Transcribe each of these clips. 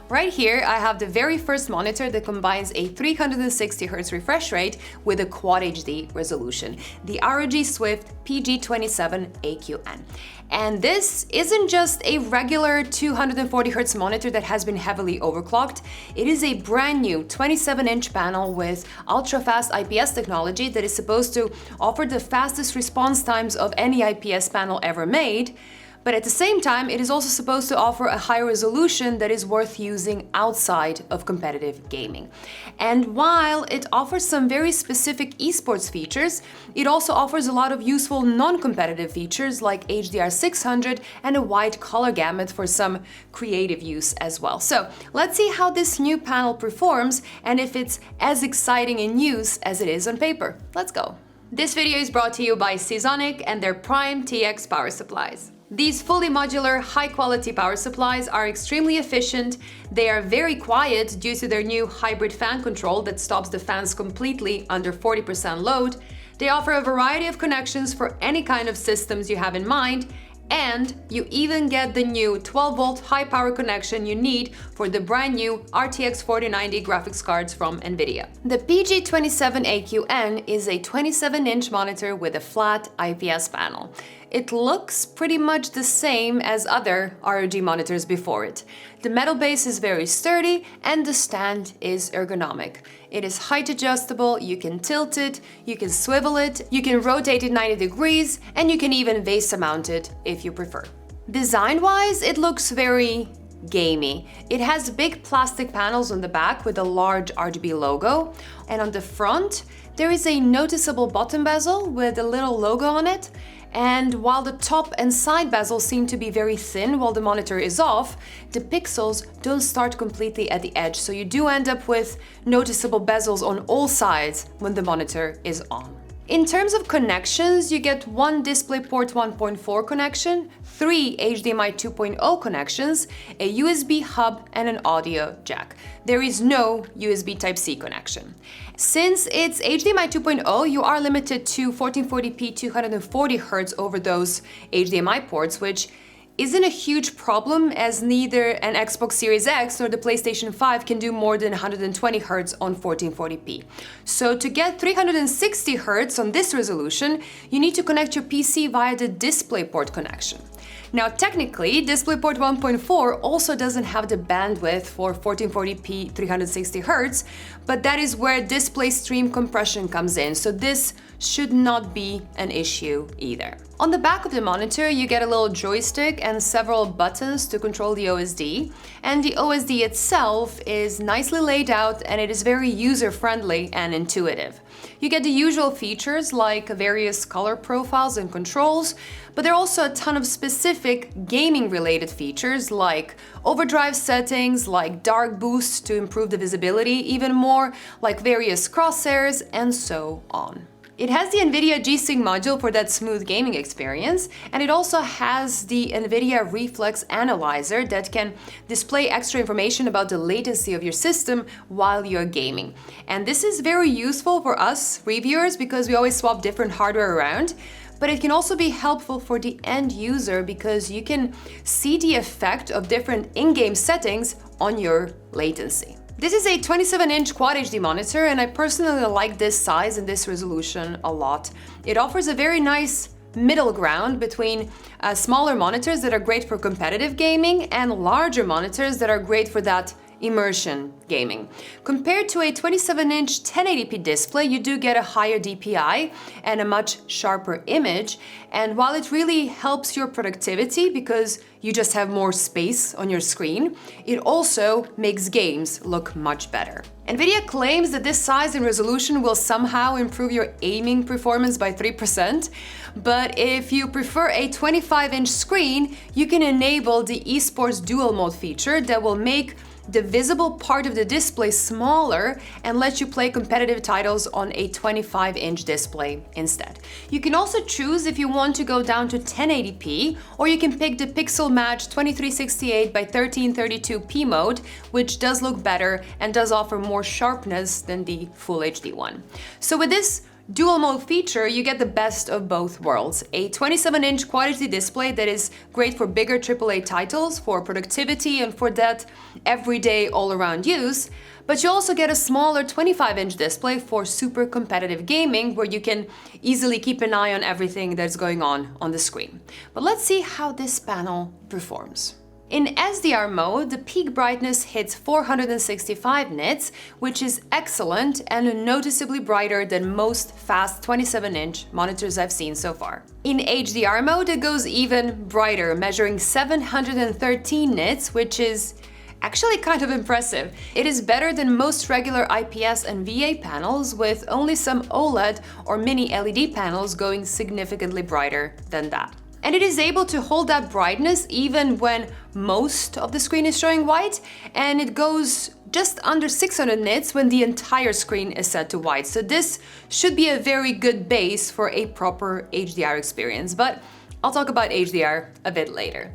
Right here, I have the very first monitor that combines a 360Hz refresh rate with a Quad HD resolution, the ROG Swift PG27AQN. And this isn't just a regular 240Hz monitor that has been heavily overclocked. It is a brand new 27-inch panel with ultra-fast IPS technology that is supposed to offer the fastest response times of any IPS panel ever made. But at the same time, it is also supposed to offer a high resolution that is worth using outside of competitive gaming. And while it offers some very specific esports features, it also offers a lot of useful non-competitive features like HDR 600 and a wide color gamut for some creative use as well. So let's see how this new panel performs and if it's as exciting in use as it is on paper. Let's go. This video is brought to you by Seasonic and their Prime TX power supplies. These fully modular, high-quality power supplies are extremely efficient. They are very quiet due to their new hybrid fan control that stops the fans completely under 40% load. They offer a variety of connections for any kind of systems you have in mind, and you even get the new 12-volt high-power connection you need for the brand new RTX 4090 graphics cards from Nvidia. The PG27AQN is a 27-inch monitor with a flat IPS panel. It looks pretty much the same as other ROG monitors before it. The metal base is very sturdy and the stand is ergonomic. It is height adjustable, you can tilt it, you can swivel it, you can rotate it 90 degrees, and you can even VESA mount it if you prefer. Design-wise, it looks very gamey. It has big plastic panels on the back with a large RGB logo, and on the front there is a noticeable bottom bezel with a little logo on it. And while the top and side bezels seem to be very thin while the monitor is off, the pixels don't start completely at the edge, so you do end up with noticeable bezels on all sides when the monitor is on. In terms of connections, you get one DisplayPort 1.4 connection, 3 HDMI 2.0 connections, a USB hub, and an audio jack. There is no USB Type-C connection. Since it's HDMI 2.0, you are limited to 1440p 240Hz over those HDMI ports, which isn't a huge problem as neither an Xbox Series X nor the PlayStation 5 can do more than 120Hz on 1440p. So to get 360Hz on this resolution, you need to connect your PC via the DisplayPort connection. Now technically, DisplayPort 1.4 also doesn't have the bandwidth for 1440p 360Hz, but that is where display stream compression comes in, so this should not be an issue either. On the back of the monitor, you get a little joystick and several buttons to control the OSD, and the OSD itself is nicely laid out and it is very user-friendly and intuitive. You get the usual features like various color profiles and controls, but there are also a ton of specific gaming-related features like overdrive settings, like dark boost to improve the visibility even more, like various crosshairs, and so on. It has the Nvidia G-Sync module for that smooth gaming experience, and it also has the Nvidia Reflex analyzer that can display extra information about the latency of your system while you're gaming. And this is very useful for us reviewers because we always swap different hardware around, but it can also be helpful for the end user because you can see the effect of different in-game settings on your latency. This is a 27-inch Quad HD monitor, and I personally like this size and this resolution a lot. It offers a very nice middle ground between smaller monitors that are great for competitive gaming and larger monitors that are great for that immersion gaming. Compared to a 27-inch 1080p display, you do get a higher DPI and a much sharper image, and while it really helps your productivity because you just have more space on your screen, it also makes games look much better. Nvidia claims that this size and resolution will somehow improve your aiming performance by 3%, but if you prefer a 25-inch screen, you can enable the eSports Dual Mode feature that will make the visible part of the display smaller and let you play competitive titles on a 25-inch display instead. You can also choose if you want to go down to 1080p, or you can pick the Pixel Match 2368 by 1332p mode, which does look better and does offer more sharpness than the Full HD one. So with this dual mode feature, you get the best of both worlds. A 27-inch Quad HD display that is great for bigger AAA titles, for productivity and for that everyday all-around use, but you also get a smaller 25-inch display for super competitive gaming where you can easily keep an eye on everything that's going on the screen. But let's see how this panel performs. In SDR mode, the peak brightness hits 465 nits, which is excellent and noticeably brighter than most fast 27-inch monitors I've seen so far. In HDR mode, it goes even brighter, measuring 713 nits, which is actually kind of impressive. It is better than most regular IPS and VA panels, with only some OLED or mini LED panels going significantly brighter than that. And it is able to hold that brightness even when most of the screen is showing white, and it goes just under 600 nits when the entire screen is set to white. So this should be a very good base for a proper HDR experience, but I'll talk about HDR a bit later.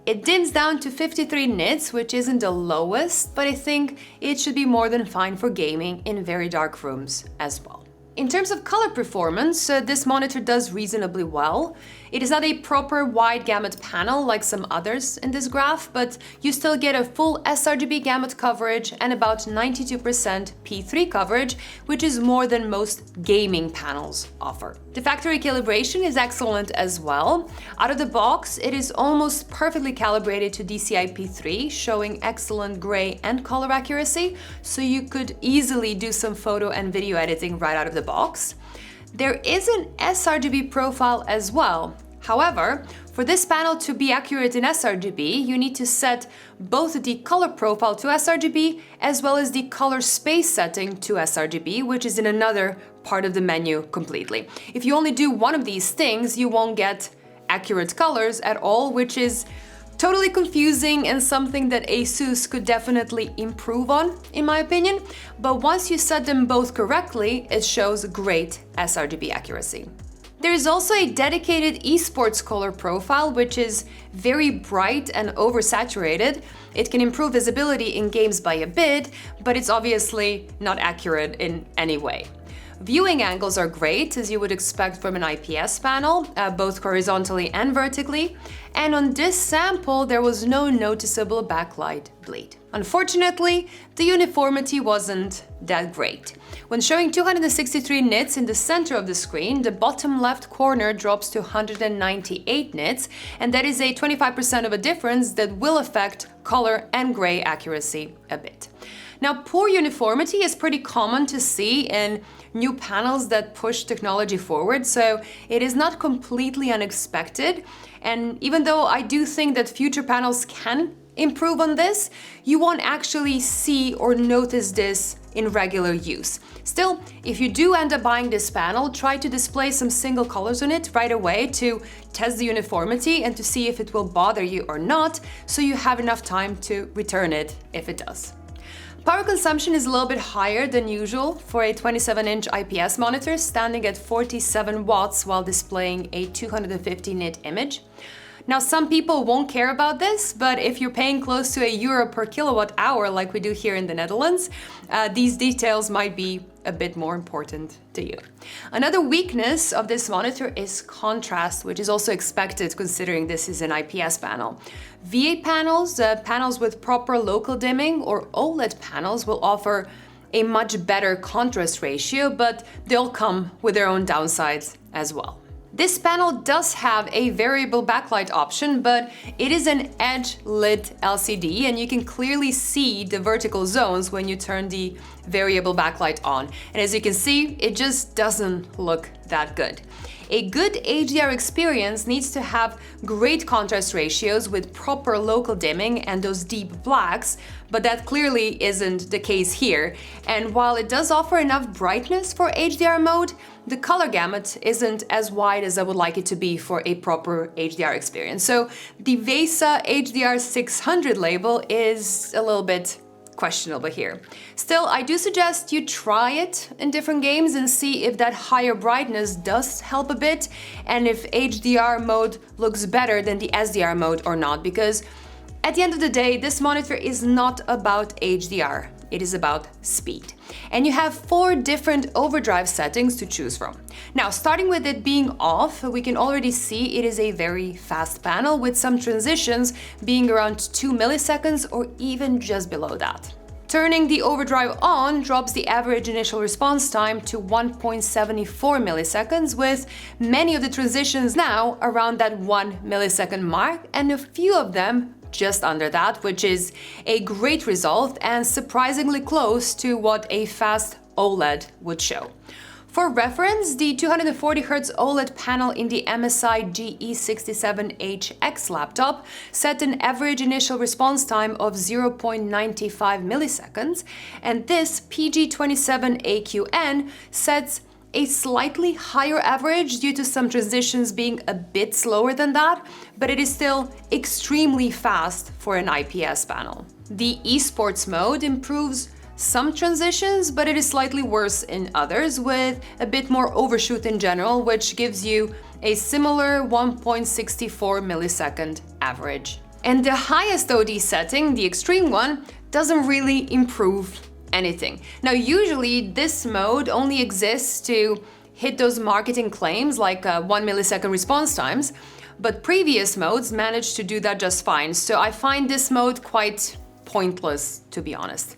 It dims down to 53 nits, which isn't the lowest, but I think it should be more than fine for gaming in very dark rooms as well. In terms of color performance, this monitor does reasonably well. It is not a proper wide gamut panel like some others in this graph, but you still get a full sRGB gamut coverage and about 92% P3 coverage, which is more than most gaming panels offer. The factory calibration is excellent as well. Out of the box, it is almost perfectly calibrated to DCI P3, showing excellent gray and color accuracy, so you could easily do some photo and video editing right out of the box. There is an sRGB profile as well. However, for this panel to be accurate in sRGB, you need to set both the color profile to sRGB as well as the color space setting to sRGB, which is in another part of the menu completely. If you only do one of these things, you won't get accurate colors at all, which is totally confusing and something that ASUS could definitely improve on, in my opinion. But once you set them both correctly, it shows great sRGB accuracy. There is also a dedicated esports color profile, which is very bright and oversaturated. It can improve visibility in games by a bit, but it's obviously not accurate in any way. Viewing angles are great, as you would expect from an IPS panel, both horizontally and vertically, and on this sample there was no noticeable backlight bleed. Unfortunately, the uniformity wasn't that great. When showing 263 nits in the center of the screen, the bottom left corner drops to 198 nits, and that is a 25% of a difference that will affect color and gray accuracy a bit. Now, poor uniformity is pretty common to see in new panels that push technology forward, so it is not completely unexpected. And even though I do think that future panels can improve on this, you won't actually see or notice this in regular use. Still, if you do end up buying this panel, try to display some single colors on it right away to test the uniformity and to see if it will bother you or not, so you have enough time to return it if it does. Power consumption is a little bit higher than usual for a 27-inch IPS monitor, standing at 47 watts while displaying a 250 nit image. Now, some people won't care about this, but if you're paying close to €1 per kilowatt hour like we do here in the Netherlands, these details might be a bit more important to you. Another weakness of this monitor is contrast, which is also expected considering this is an IPS panel. VA panels, panels with proper local dimming, or OLED panels will offer a much better contrast ratio, but they'll come with their own downsides as well. This panel does have a variable backlight option, but it is an edge-lit LCD, and you can clearly see the vertical zones when you turn the variable backlight on. And as you can see, it just doesn't look that good. A good HDR experience needs to have great contrast ratios with proper local dimming and those deep blacks, but that clearly isn't the case here. And while it does offer enough brightness for HDR mode, the color gamut isn't as wide as I would like it to be for a proper HDR experience. So the VESA HDR 600 label is a little bit questionable here. Still, I do suggest you try it in different games and see if that higher brightness does help a bit, and if HDR mode looks better than the SDR mode or not, because at the end of the day, this monitor is not about HDR. it is about speed. And you have 4 different overdrive settings to choose from. Now, starting with it being off, we can already see it is a very fast panel with some transitions being around 2 milliseconds or even just below that. Turning the overdrive on drops the average initial response time to 1.74 milliseconds, with many of the transitions now around that 1 millisecond mark and a few of them just under that, which is a great result and surprisingly close to what a fast OLED would show. For reference, the 240Hz OLED panel in the MSI GE67HX laptop set an average initial response time of 0.95 milliseconds, and this PG27AQN sets a slightly higher average due to some transitions being a bit slower than that, but it is still extremely fast for an IPS panel. The esports mode improves some transitions, but it is slightly worse in others, with a bit more overshoot in general, which gives you a similar 1.64 millisecond average. And the highest OD setting, the extreme one, doesn't really improve anything. Now, usually this mode only exists to hit those marketing claims like 1 millisecond response times, but previous modes managed to do that just fine. So I find this mode quite pointless, to be honest.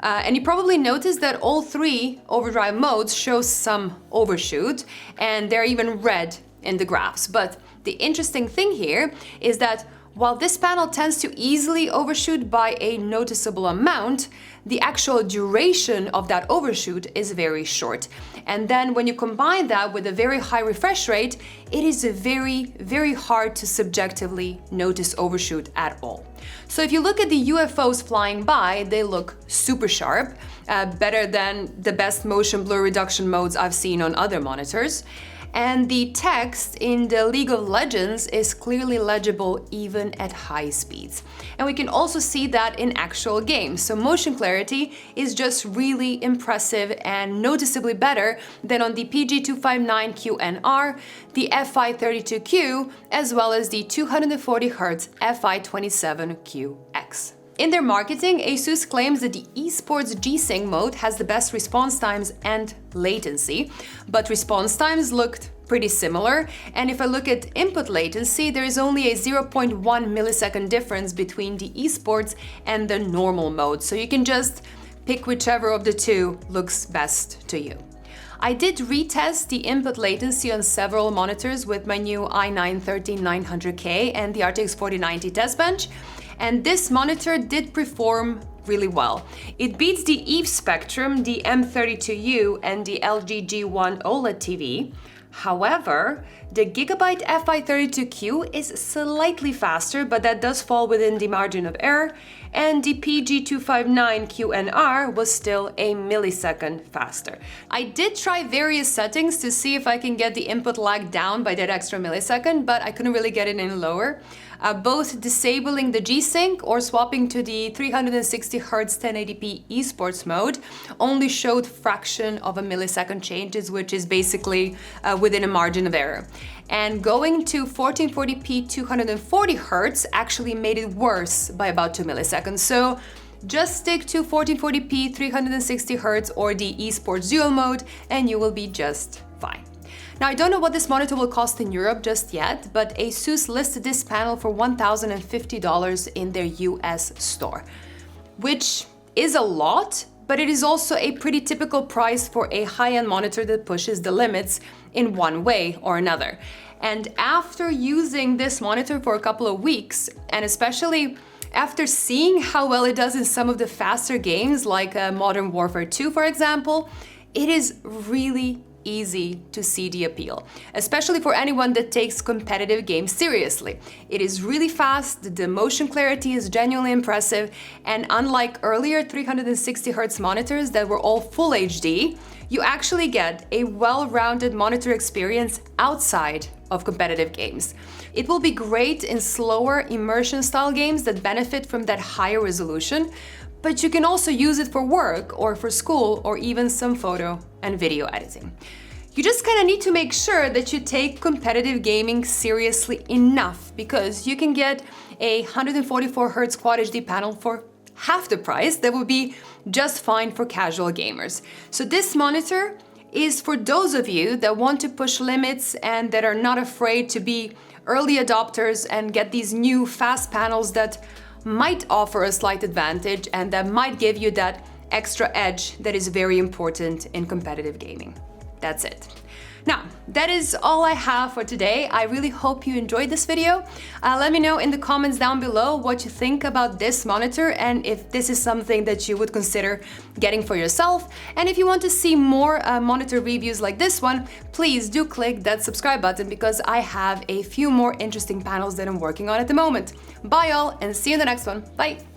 And you probably noticed that all 3 overdrive modes show some overshoot, and they're even red in the graphs. But the interesting thing here is that while this panel tends to easily overshoot by a noticeable amount, the actual duration of that overshoot is very short. And then when you combine that with a very high refresh rate, it is very, very hard to subjectively notice overshoot at all. So if you look at the UFOs flying by, they look super sharp, better than the best motion blur reduction modes I've seen on other monitors. And the text in the League of Legends is clearly legible even at high speeds. And we can also see that in actual games. So motion clarity is just really impressive and noticeably better than on the PG259QNR, the FI32Q, as well as the 240Hz FI27QX. In their marketing, ASUS claims that the esports G-Sync mode has the best response times and latency, but response times looked pretty similar. And if I look at input latency, there is only a 0.1 millisecond difference between the esports and the normal mode. So you can just pick whichever of the 2 looks best to you. I did retest the input latency on several monitors with my new i9-13900K and the RTX 4090 test bench, and this monitor did perform really well. It beats the EVE Spectrum, the M32U, and the LG G1 OLED TV. However, the Gigabyte FI32Q is slightly faster, but that does fall within the margin of error, and the PG259QNR was still a millisecond faster. I did try various settings to see if I can get the input lag down by that extra millisecond, but I couldn't really get it any lower. Both disabling the G-Sync or swapping to the 360Hz 1080p esports mode only showed fraction of a millisecond changes, which is basically within a margin of error. And going to 1440p 240Hz actually made it worse by about 2 milliseconds. So just stick to 1440p 360Hz or the esports dual mode and you will be just fine. Now, I don't know what this monitor will cost in Europe just yet, but ASUS listed this panel for $1,050 in their US store, which is a lot, but it is also a pretty typical price for a high-end monitor that pushes the limits in one way or another. And after using this monitor for a couple of weeks, and especially after seeing how well it does in some of the faster games like Modern Warfare 2, for example, it is really easy to see the appeal, especially for anyone that takes competitive games seriously. It is really fast, the motion clarity is genuinely impressive, and unlike earlier 360Hz monitors that were all full HD, you actually get a well-rounded monitor experience outside of competitive games. It will be great in slower immersion-style games that benefit from that higher resolution, but you can also use it for work or for school or even some photo and video editing. You just kind of need to make sure that you take competitive gaming seriously enough, because you can get a 144Hz Quad HD panel for half the price that would be just fine for casual gamers. So this monitor is for those of you that want to push limits and that are not afraid to be early adopters and get these new fast panels that might offer a slight advantage and that might give you that extra edge that is very important in competitive gaming. That's it. Now, that is all I have for today. I really hope you enjoyed this video. Let me know in the comments down below what you think about this monitor and if this is something that you would consider getting for yourself. And if you want to see more monitor reviews like this one, please do click that subscribe button because I have a few more interesting panels that I'm working on at the moment. Bye all, and see you in the next one. Bye!